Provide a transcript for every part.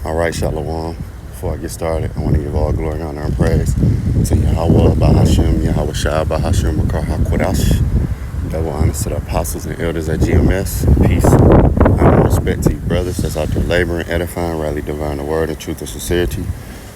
All right, Shalom. Before I get started, I want to give all glory, honor, and praise to Yahweh, Bahashem, Yahweh Shai, Bahashem, Makar HaKodash. Double honors to the apostles and elders at GMS. Peace, honor, and respect to you brothers that's out there laboring, edifying, rally, divine the word in truth and sincerity.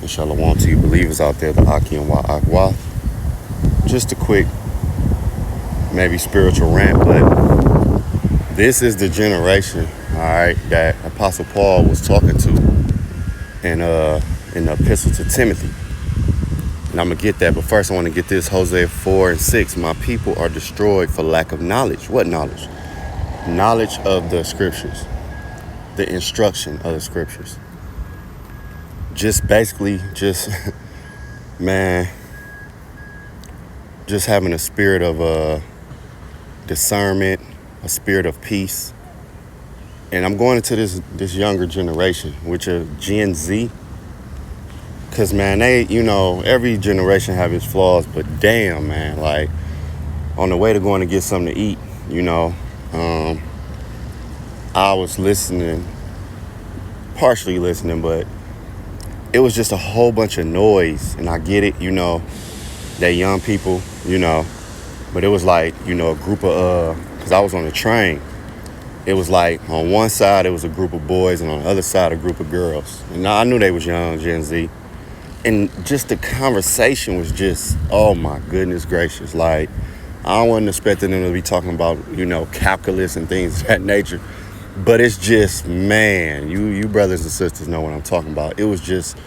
And Shalom to you believers out there, the Aki and Wa'akwath. Just a quick, maybe spiritual rant, but this is the generation, all right, that Apostle Paul was talking to in the epistle to Timothy. And I'm going to get that, but first I want to get this, Hosea 4:6. My people are destroyed for lack of knowledge. What knowledge? Knowledge of the scriptures, the instruction of the scriptures. Just basically, man, just having a spirit of discernment, a spirit of peace. And I'm going into this younger generation, which are Gen Z. Because, man, they, every generation have its flaws, but damn, man, like, on the way to going to get something to eat, I was partially listening, but it was just a whole bunch of noise. And I get it, they young people, but it was like, a group of, because I was on the train. It was like on one side, it was a group of boys, and on the other side, a group of girls. And I knew they was young, Gen Z. And just the conversation was just, oh my goodness gracious. Like, I wasn't expecting them to be talking about, calculus and things of that nature. But it's just, man, you brothers and sisters know what I'm talking about. It was just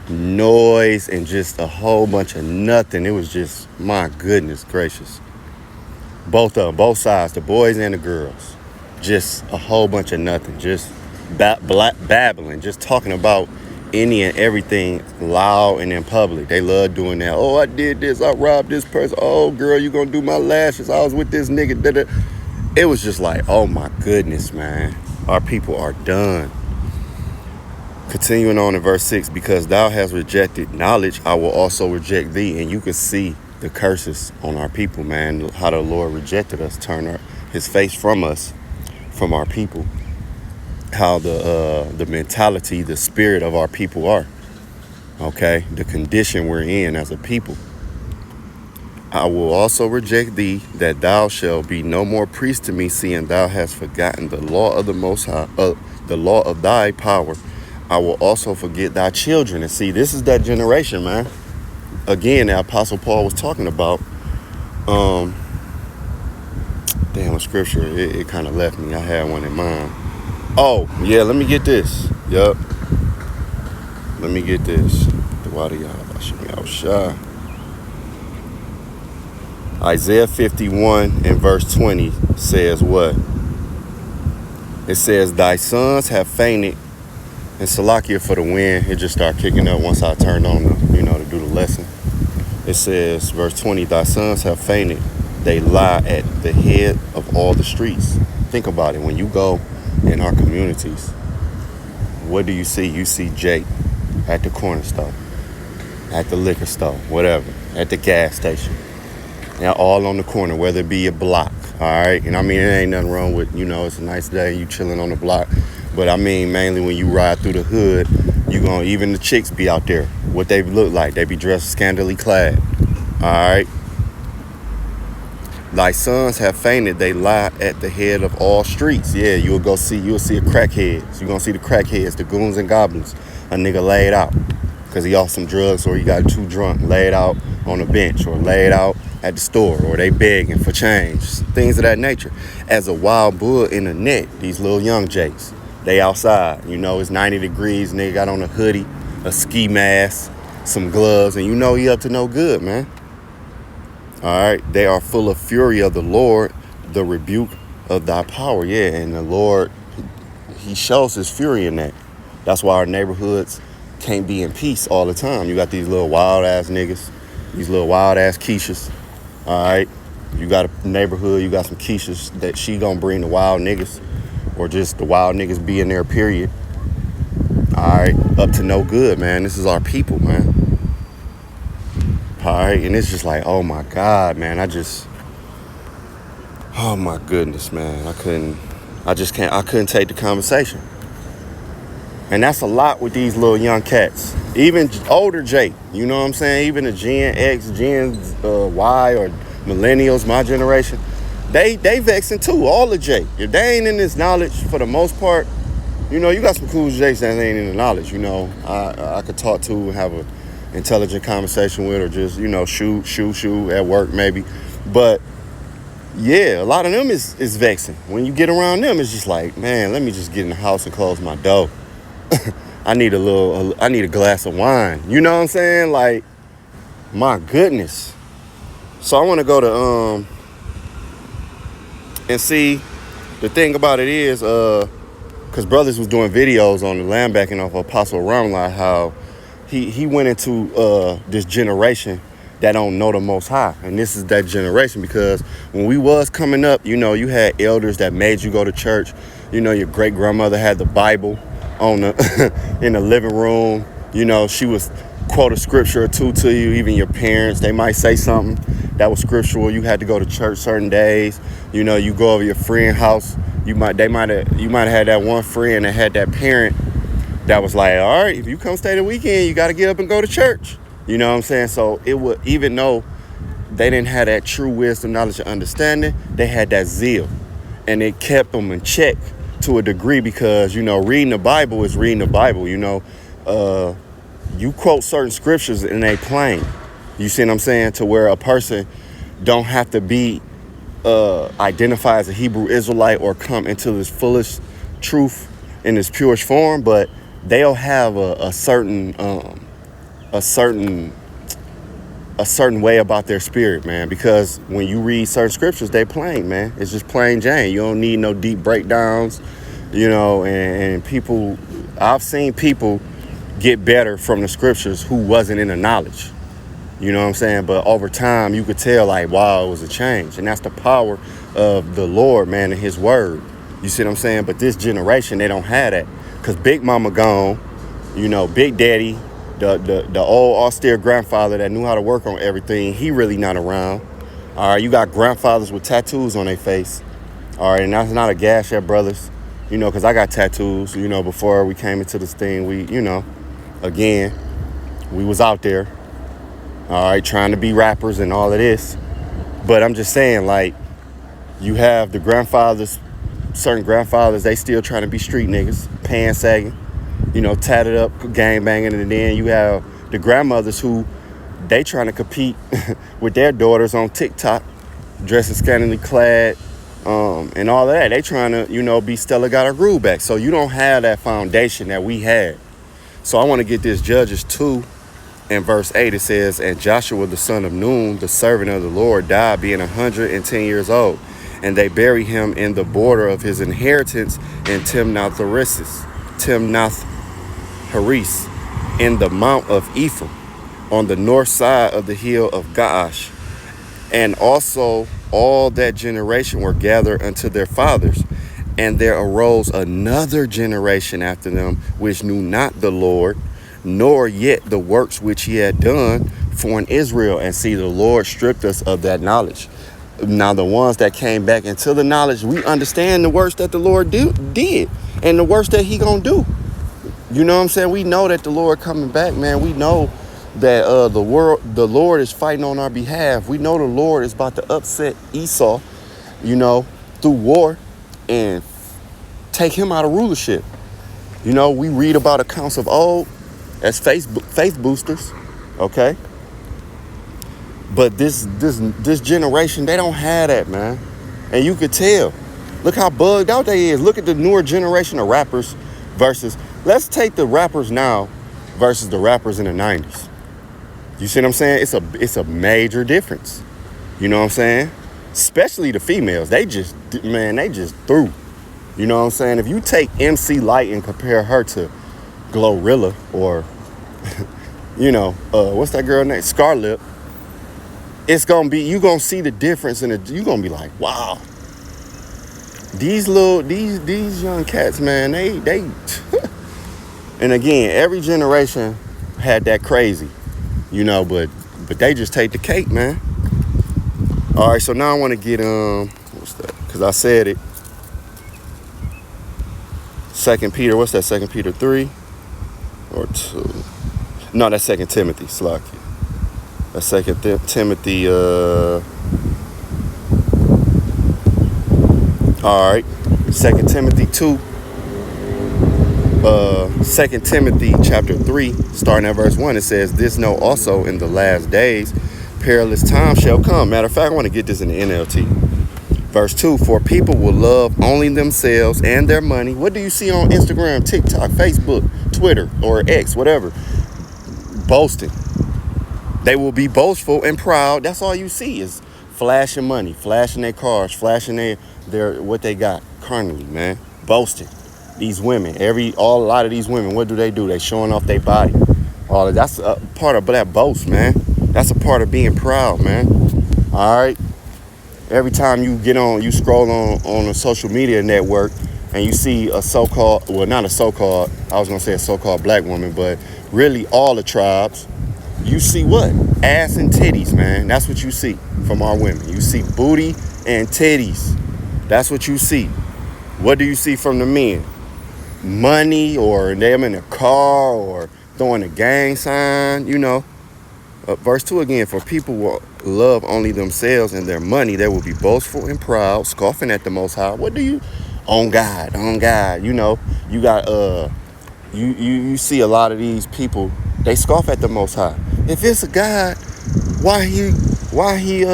noise and just a whole bunch of nothing. It was just, my goodness gracious. Both sides, the boys and the girls. Just a whole bunch of nothing, just babbling, just talking about any and everything loud and in public. They love doing that. Oh, I did this, I robbed this person. Oh, girl, you gonna do my lashes? I was with this nigga. Da-da. It was just like, oh my goodness, man. Our people are done. Continuing on in verse 6, because thou hast rejected knowledge, I will also reject thee. And you can see the curses on our people, man, how the Lord rejected us, turned his face from us, from our people, how the mentality, the spirit of our people are, okay, the condition we're in as a people. I will also reject thee, that thou shalt be no more priest to me, seeing thou hast forgotten the law of the Most High, the law of thy power. I will also forget thy children. And see, this is that generation, man. Again, the Apostle Paul was talking about, damn, scripture, it kind of left me. I had one in mind. Oh, yeah, let me get this. Yup. Let me get this. Isaiah 51 and verse 20 says what? It says, thy sons have fainted. And Salakia for the wind, it just started kicking up once I turned on, to do the lesson. It says, verse 20, thy sons have fainted. They lie at the head of all the streets. Think about it. When you go in our communities, what do you see? You see Jake at the corner store, at the liquor store, whatever, at the gas station. Now, all on the corner, whether it be a block, all right? And I mean, it ain't nothing wrong with, it's a nice day, you chilling on the block. But I mean, mainly when you ride through the hood, even the chicks be out there. What they look like, they be dressed scantily clad, all right? Thy sons have fainted, they lie at the head of all streets. Yeah, you'll see a crackheads. You're gonna see the crackheads, the goons and goblins. A nigga laid out because he off some drugs, or he got too drunk, laid out on a bench, or laid out at the store, or they begging for change, things of that nature. As a wild bull in a net, these little young jakes, they outside. It's 90 degrees, nigga got on a hoodie, a ski mask, some gloves, and he up to no good, man. All right, they are full of fury of the Lord, the rebuke of thy power. Yeah, and the Lord, he shows his fury in that. That's why our neighborhoods can't be in peace all the time. You got these little wild ass niggas, these little wild ass Keishas. All right, you got a neighborhood, you got some Keishas that she gonna bring the wild niggas, or just the wild niggas be in there, period. All right, up to no good, man. This is our people, man. All right, and it's just like, oh my God, man, oh my goodness, man, I couldn't take the conversation. And that's a lot with these little young cats. Even older Jake, you know what I'm saying? Even the Gen X, Gen Y, or millennials, my generation, they vexing too, all the Jake. If they ain't in this knowledge for the most part, you know, you got some cool Jakes that ain't in the knowledge, you know. I could talk to and have an intelligent conversation with, or just, you know, shoot at work maybe. But yeah, a lot of them is vexing. When you get around them, it's just like, man, let me just get in the house and close my door. I need a glass of wine. You know what I'm saying? Like, my goodness. So I want to go to, and see, the thing about it is, because brothers was doing videos on the land backing off Apostle Ramla, how he went into this generation that don't know the Most High. And this is that generation, because when we was coming up, you know, you had elders that made you go to church. You know, your great grandmother had the Bible on the in the living room. You know, she was quote a scripture or two to you. Even your parents, they might say something that was scriptural. You had to go to church certain days. You know, you go over your friend's house. You might have had that one friend that had that parent that was like, all right, if you come stay the weekend, you got to get up and go to church. You know what I'm saying? So it would, even though they didn't have that true wisdom, knowledge, and understanding, they had that zeal, and it kept them in check to a degree, because, you know, reading the Bible is reading the Bible. You know, you quote certain scriptures and they plain. You see what I'm saying? To where a person don't have to be identify as a Hebrew Israelite or come into this fullest truth in this purest form, but they'll have a certain way about their spirit, man. Because when you read certain scriptures, they plain, man. It's just plain Jane. You don't need no deep breakdowns, you know. And people, I've seen people get better from the scriptures who wasn't in the knowledge. You know what I'm saying? But over time, you could tell, like, wow, it was a change. And that's the power of the Lord, man, and his word. You see what I'm saying? But this generation, they don't have that. Because Big Mama gone, you know, Big Daddy, the old austere grandfather that knew how to work on everything, he really not around. All right, you got grandfathers with tattoos on their face. All right, and that's not a gash at brothers, you know, because I got tattoos, you know, before we came into this thing. We, you know, again, we was out there. All right, trying to be rappers and all of this. But I'm just saying, like, you have the grandfathers, certain grandfathers, they still trying to be street niggas, pants sagging, you know, tatted up, gang banging. And then you have the grandmothers who, they trying to compete with their daughters on TikTok, dressing scantily clad, and all of that. They trying to, you know, be Stella got her groove back. So you don't have that foundation that we had. So I want to get this Judges 2. In verse 8, it says, and Joshua the son of Nun, the servant of the Lord, died being 110 years old. And they buried him in the border of his inheritance in Timnath-Heres, in the mount of Ephraim, on the north side of the hill of Gaash. And also all that generation were gathered unto their fathers. And there arose another generation after them, which knew not the Lord, nor yet the works which he had done for in Israel. And see, the Lord stripped us of that knowledge. Now, the ones that came back into the knowledge, we understand the works that the Lord did and the works that he gonna do. You know what I'm saying? We know that the Lord coming back, man. We know that the Lord is fighting on our behalf. We know the Lord is about to upset Esau, you know, through war and take him out of rulership. You know, we read about accounts of old as faith boosters, okay? But this generation, they don't have that, man. And you could tell. Look how bugged out they is. Look at the newer generation of rappers versus, let's take the rappers now versus the rappers in the 90s. You see what I'm saying? It's a major difference. You know what I'm saying? Especially the females. They just threw. You know what I'm saying? If you take MC Light and compare her to Glorilla or, you know, what's that girl name? Scarlett. It's going to be, you going to see the difference in it. You're going to be like, wow. These young cats, man, they and again, every generation had that crazy, you know, but they just take the cake, man. All right, so now I want to get, what's that? Because I said it. 2 Peter, what's that? 2 Peter 3. or 2. No, that's 2 Timothy, Slacky. That's 2 Timothy, all right. 2 Timothy 2. 2 Timothy chapter 3, starting at verse 1, it says, "This know also in the last days, perilous times shall come." Matter of fact, I want to get this in the NLT. Verse 2, "For people will love only themselves and their money." What do you see on Instagram, TikTok, Facebook, Twitter, or X, whatever? Boasting. They will be boastful and proud. That's all you see is flashing money, flashing their cars, flashing their what they got carnally, man. Boasting. These women, a lot of these women, what do? They showing off their body. That's a part of that boast, man. That's a part of being proud, man. All right. Every time you you scroll on a social media network and you see a so-called, well, not a so-called, I was gonna say a so-called black woman, but really all the tribes, you see what? Ass and titties, man. That's what you see from our women. You see booty and titties. That's what you see. What do you see from the men? Money, or them in a car, or throwing a gang sign, Verse 2 again, "For people will love only themselves and their money. They will be boastful and proud, scoffing at the Most High." What do you? On God. You got, you see a lot of these people, they scoff at the Most High. If it's a God, why he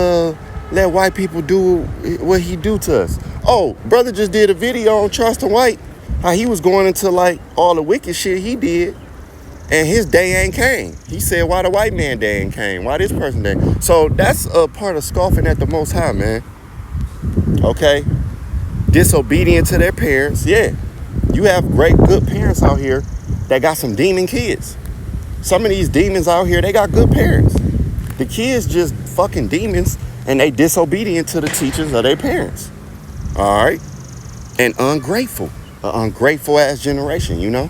let white people do what he do to us? Oh, brother just did a video on Charleston White, how he was going into like all the wicked shit he did, and his day ain't came. He said, why the white man day ain't came? Why this person day? So that's a part of scoffing at the Most High, man. Okay? Disobedient to their parents. Yeah. You have great, good parents out here that got some demon kids. Some of these demons out here, they got good parents. The kids just fucking demons, and they disobedient to the teachings of their parents. All right? And ungrateful. An ungrateful ass generation,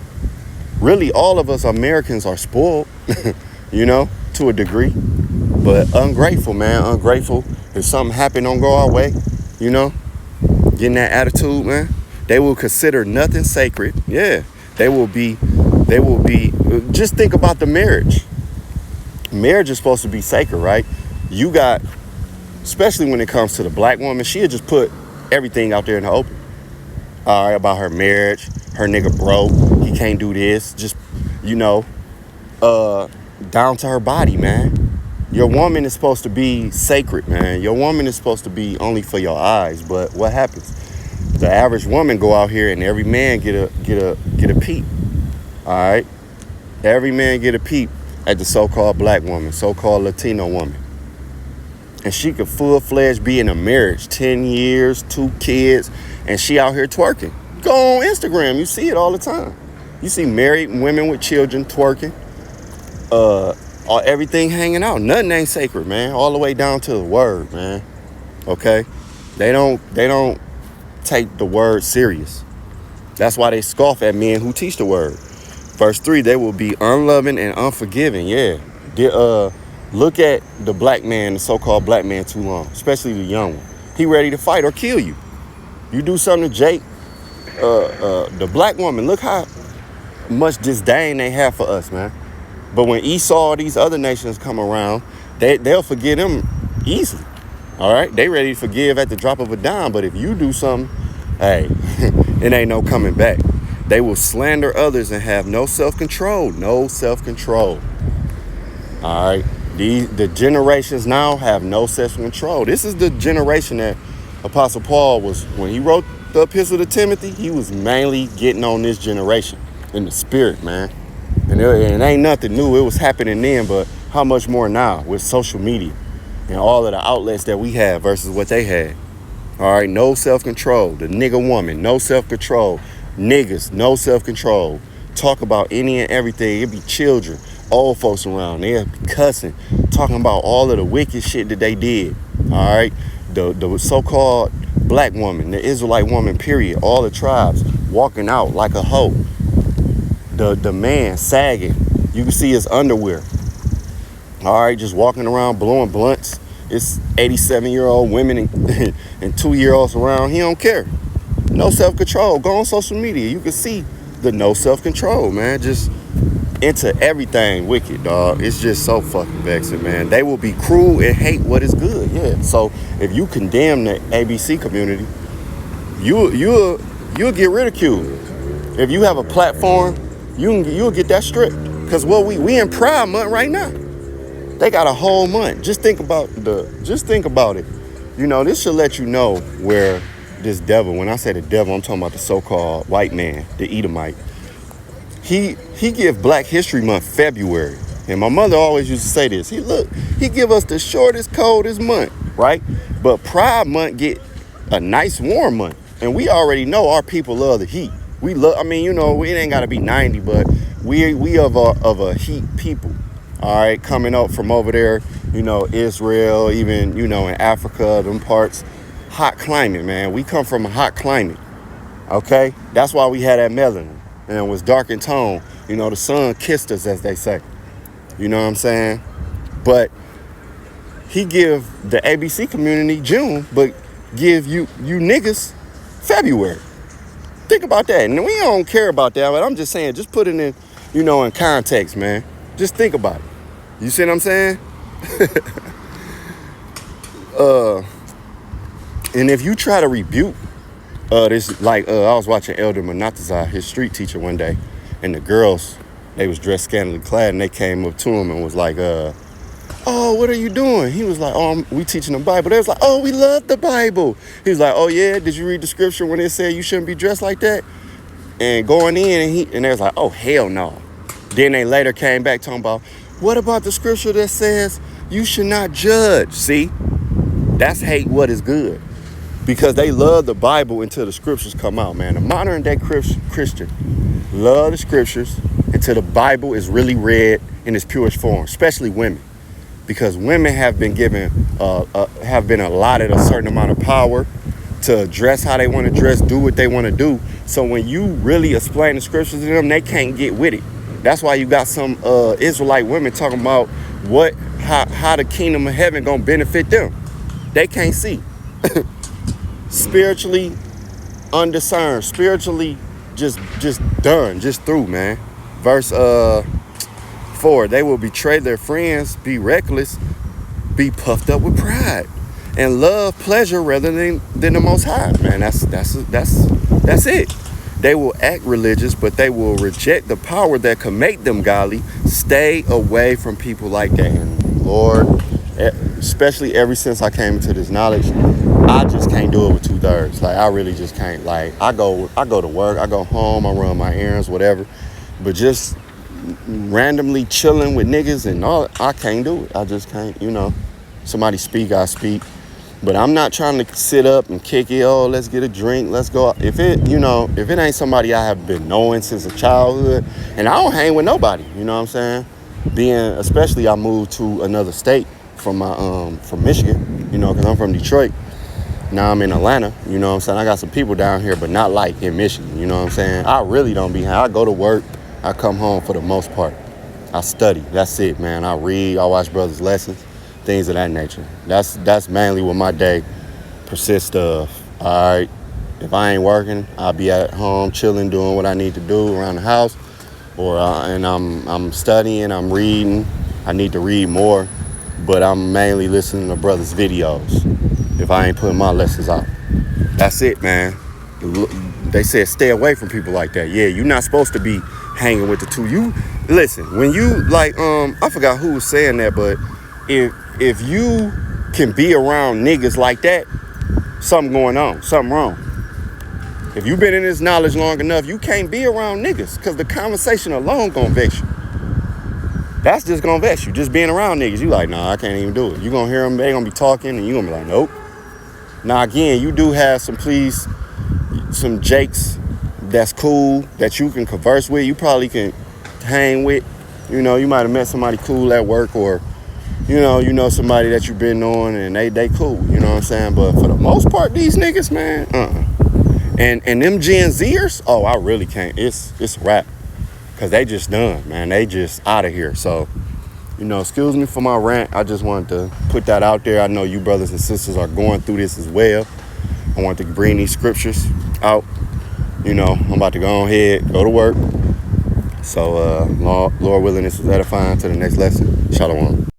Really, all of us Americans are spoiled, to a degree. But ungrateful, man. Ungrateful. If something happen, don't go our way, Getting that attitude, man. They will consider nothing sacred. Yeah. They will be, just think about the marriage. Marriage is supposed to be sacred, right? You got, especially when it comes to the black woman, she'll just put everything out there in the open. All right, about her marriage, her nigga broke, he can't do this, just, down to her body, man. Your woman is supposed to be sacred, man. Your woman is supposed to be only for your eyes, but what happens? The average woman go out here and every man get a peep. All right? Every man get a peep at the so-called black woman, so-called Latino woman. And she could full-fledged be in a marriage, 10 years, 2 kids, and she out here twerking. Go on Instagram, you see it all the time. You see married women with children twerking. Everything hanging out. Nothing ain't sacred, man. All the way down to the word, man. Okay? They don't take the word serious. That's why they scoff at men who teach the word. Verse 3, they will be unloving and unforgiving. Yeah. Look at the black man, the so-called black man too long, especially the young one. He ready to fight or kill you. You do something to Jake, the black woman, look how much disdain they have for us, man. But when Esau, these other nations come around, they'll forgive them easily. All right? They ready to forgive at the drop of a dime. But if you do something, hey, it ain't no coming back. They will slander others and have no self-control. No self-control. All right? The generations now have no self-control. This is the generation that Apostle Paul was, when he wrote the epistle to Timothy, he was mainly getting on this generation in the spirit, man. And it ain't nothing new. It was happening then, but how much more now with social media and all of the outlets that we have versus what they had. All right, no self-control. The nigga woman, no self-control. Niggas, no self-control. Talk about any and everything. It be children, old folks around. They'll be cussing, talking about all of the wicked shit that they did. All right, the so-called black woman, the Israelite woman, period. All the tribes walking out like a hoe. The man sagging. You can see his underwear. All right, just walking around blowing blunts. It's 87-year-old women and 2-year-olds around. He don't care. No self-control. Go on social media. You can see the no self-control, man. Just into everything wicked, dog. It's just so fucking vexing, man. They will be cruel and hate what is good. Yeah. So if you condemn the ABC community, you'll get ridiculed. If you have a platform, you'll get that stripped. Cause we in Pride Month right now. They got a whole month. Just think about it. You know, this should let you know where this devil, when I say the devil, I'm talking about the so-called white man, the Edomite. He give Black History Month February. And my mother always used to say this. He give us the shortest, coldest month, right? But Pride Month get a nice warm month. And we already know our people love the heat. We love, I mean, you know, it ain't gotta be 90, but we of a heat people. All right, coming up from over there, you know, Israel, even, you know, in Africa, them parts, hot climate, man. We come from a hot climate, okay? That's why we had that melanin, and it was dark in tone. You know, the sun kissed us, as they say. You know what I'm saying? But he give the ABC community June, but give you niggas February. Think about that. And we don't care about that, but I'm just saying, just put it in, you know, in context, man. Just think about it. You see what I'm saying? And if you try to rebuke this, like I was watching Elder Manatazah, his street teacher, one day, and the girls, they was dressed scantily clad, and they came up to him and was like, oh, what are you doing? He was like, oh, we teaching the Bible. They was like, oh, we love the Bible. He was like, oh yeah, did you read the scripture when it said you shouldn't be dressed like that? And going in, and they was like, oh, hell no. Then they later came back talking about, what about the scripture that says you should not judge? See, that's hate what is good. Because they love the Bible until the scriptures come out, man. The modern day Christian love the scriptures until the Bible is really read in its purest form, especially women. Because women have been given, have been allotted a certain amount of power to dress how they want to dress, do what they want to do. So when you really explain the scriptures to them, they can't get with it. That's why you got some Israelite women talking about how the kingdom of heaven gonna benefit them. They can't see. Spiritually undiscerned, spiritually just done, just through, man. Verse 4, they will betray their friends, be reckless, be puffed up with pride, and love pleasure rather than the Most High, man. That's it. They will act religious, but they will reject the power that can make them godly. Stay away from people like that. And Lord, especially ever since I came into this knowledge, I just can't do it with 2/3. Like, I really just can't. Like, I go to work, I go home, I run my errands, whatever. But just randomly chilling with niggas and all, I can't do it. I just can't, you know. Somebody speak, I speak. But I'm not trying to sit up and kick it. Oh, let's get a drink. Let's go. If it ain't somebody I have been knowing since a childhood, and I don't hang with nobody, you know what I'm saying? Especially I moved to another state from Michigan, you know, because I'm from Detroit. Now I'm in Atlanta, you know what I'm saying? I got some people down here, but not like in Michigan, you know what I'm saying? I really don't be, I go to work, I come home for the most part. I study, that's it, man. I read, I watch brothers' lessons. Things of that nature. That's mainly what my day consists of. All right, if I ain't working, I'll be at home chilling, doing what I need to do around the house, or and I'm studying, I'm reading. I need to read more, but I'm mainly listening to brothers' videos. If I ain't putting my lessons out, that's it, man. They said stay away from people like that. Yeah, you're not supposed to be hanging with the two. You listen when you like I forgot who was saying that, but if you can be around niggas like that, something going on, something wrong. If you've been in this knowledge long enough, you can't be around niggas because the conversation alone gonna vex you. That's just gonna vex you. Just being around niggas, you like, nah, I can't even do it. You gonna hear them, they gonna be talking, and you gonna be like, nope. Now again, you do have some jakes that's cool that you can converse with. You probably can hang with. You know, you might have met somebody cool at work, or you know somebody that you've been on and they cool, you know what I'm saying? But for the most part, these niggas, man, And them Gen Zers, oh, I really can't. It's a wrap. Because they just done, man. They just out of here. So, you know, excuse me for my rant. I just wanted to put that out there. I know you brothers and sisters are going through this as well. I want to bring these scriptures out. You know, I'm about to go ahead, go to work, So, Lord willing, this was edifying to the next lesson. Shalom.